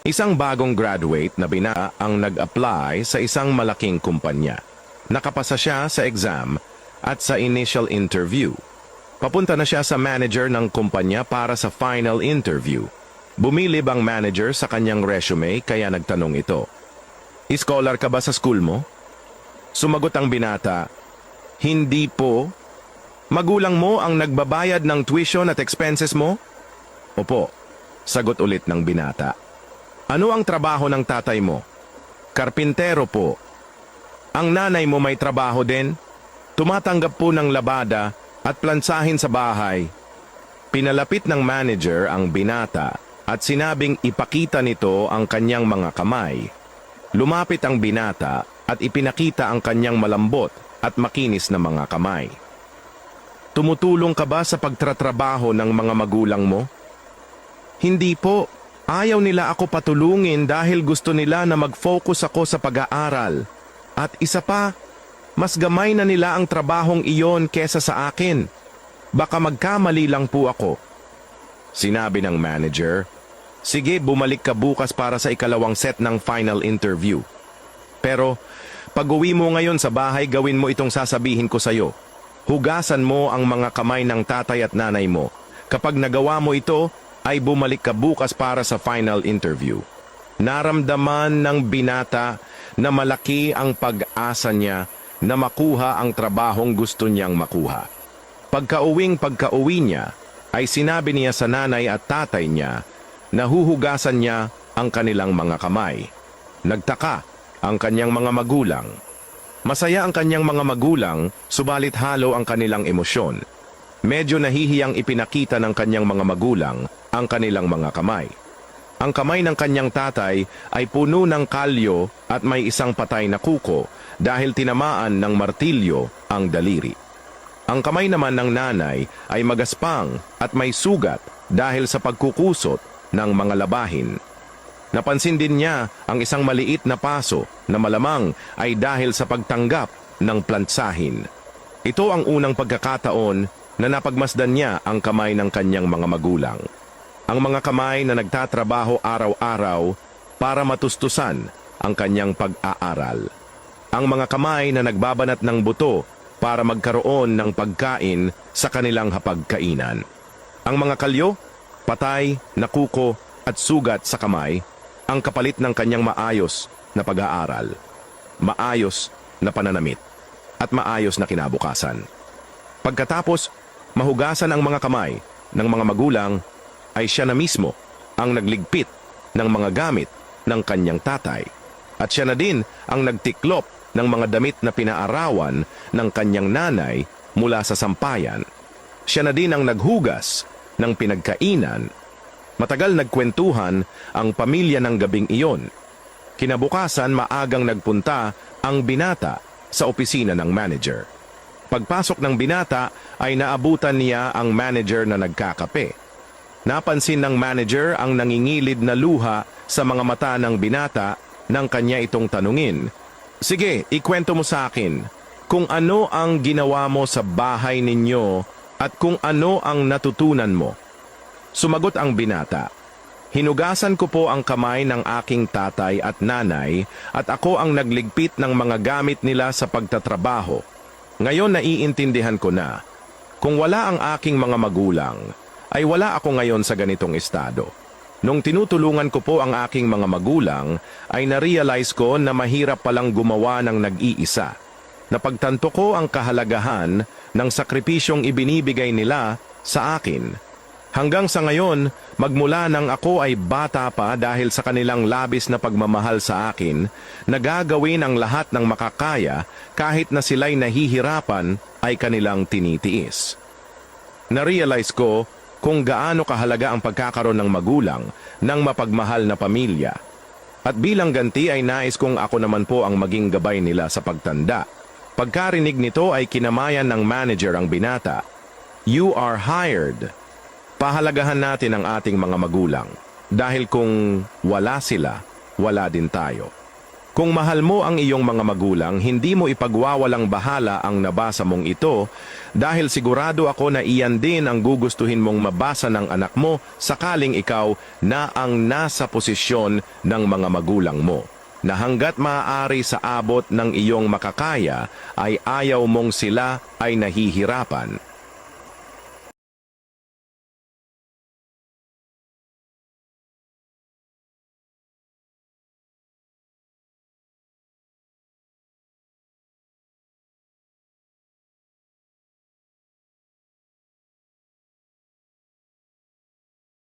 Isang bagong graduate na binata ang nag-apply sa isang malaking kumpanya. Nakapasa siya sa exam at sa initial interview. Papunta na siya sa manager ng kumpanya para sa final interview. Bumilib ang manager sa kanyang resume kaya nagtanong ito. Scholar ka ba sa school mo? Sumagot ang binata, hindi po. Magulang mo ang nagbabayad ng tuition at expenses mo? Opo, sagot ulit ng binata. Ano ang trabaho ng tatay mo? Karpintero po. Ang nanay mo may trabaho din? Tumatanggap po ng labada at plansahin sa bahay. Pinalapit ng manager ang binata at sinabing ipakita nito ang kanyang mga kamay. Lumapit ang binata at ipinakita ang kanyang malambot at makinis na mga kamay. Tumutulong ka ba sa pagtatrabaho ng mga magulang mo? Hindi po. Ayaw nila ako patulungin dahil gusto nila na mag-focus ako sa pag-aaral. At isa pa, mas gamay na nila ang trabahong iyon kesa sa akin. Baka magkamali lang po ako. Sinabi ng manager, sige, bumalik ka bukas para sa ikalawang set ng final interview. Pero, pag-uwi mo ngayon sa bahay, gawin mo itong sasabihin ko sa'yo. Hugasan mo ang mga kamay ng tatay at nanay mo. Kapag nagawa mo ito, ay bumalik ka bukas para sa final interview. Naramdaman ng binata na malaki ang pag-asa niya na makuha ang trabahong gusto niyang makuha. Pagka-uwi niya, ay sinabi niya sa nanay at tatay niya na huhugasan niya ang kanilang mga kamay. Nagtaka ang kanyang mga magulang. Masaya ang kanyang mga magulang, subalit halo ang kanilang emosyon. Medyo nahihiyang ipinakita ng kanyang mga magulang ang kanilang mga kamay. Ang kamay ng kanyang tatay ay puno ng kalyo at may isang patay na kuko dahil tinamaan ng martilyo ang daliri. Ang kamay naman ng nanay ay magaspang at may sugat dahil sa pagkukusot ng mga labahin. Napansin din niya ang isang maliit na paso na malamang ay dahil sa pagtanggap ng plantsahin. Ito ang unang pagkakataon na napagmasdan niya ang kamay ng kanyang mga magulang. Ang mga kamay na nagtatrabaho araw-araw para matustusan ang kanyang pag-aaral. Ang mga kamay na nagbabanat ng buto para magkaroon ng pagkain sa kanilang hapagkainan. Ang mga kalyo, patay, nakuko at sugat sa kamay, ang kapalit ng kanyang maayos na pag-aaral, maayos na pananamit, at maayos na kinabukasan. Pagkatapos, mahugasan ang mga kamay ng mga magulang, ay siya na mismo ang nagligpit ng mga gamit ng kanyang tatay. At siya na din ang nagtiklop ng mga damit na pinaarawan ng kanyang nanay mula sa sampayan. Siya na din ang naghugas ng pinagkainan. Matagal nagkwentuhan ang pamilya ng gabing iyon. Kinabukasan, maagang nagpunta ang binata sa opisina ng manager. Pagpasok ng binata ay naabutan niya ang manager na nagkakape. Napansin ng manager ang nangingilid na luha sa mga mata ng binata nang kanya itong tanungin. Sige, ikwento mo sa akin kung ano ang ginawa mo sa bahay ninyo at kung ano ang natutunan mo. Sumagot ang binata, hinugasan ko po ang kamay ng aking tatay at nanay at ako ang nagligpit ng mga gamit nila sa pagtatrabaho. Ngayon naiintindihan ko na, kung wala ang aking mga magulang, ay wala ako ngayon sa ganitong estado. Nung tinutulungan ko po ang aking mga magulang, ay na-realize ko na mahirap palang gumawa ng nag-iisa. Napagtanto ko ang kahalagahan ng sakripisyong ibinibigay nila sa akin. Hanggang sa ngayon, magmula nang ako ay bata pa dahil sa kanilang labis na pagmamahal sa akin, nagagawin ang lahat ng makakaya kahit na sila'y nahihirapan ay kanilang tinitiis. Na-realize ko kung gaano kahalaga ang pagkakaroon ng magulang ng mapagmahal na pamilya. At bilang ganti ay nais kong ako naman po ang maging gabay nila sa pagtanda. Pagkarinig nito ay kinamayan ng manager ang binata. You are hired. Pahalagahan natin ang ating mga magulang. Dahil kung wala sila, wala din tayo. Kung mahal mo ang iyong mga magulang, hindi mo ipagwawalang bahala ang nabasa mong ito dahil sigurado ako na iyan din ang gugustuhin mong mabasa ng anak mo sakaling ikaw na ang nasa posisyon ng mga magulang mo. Na hanggat maaari sa abot ng iyong makakaya ay ayaw mong sila ay nahihirapan.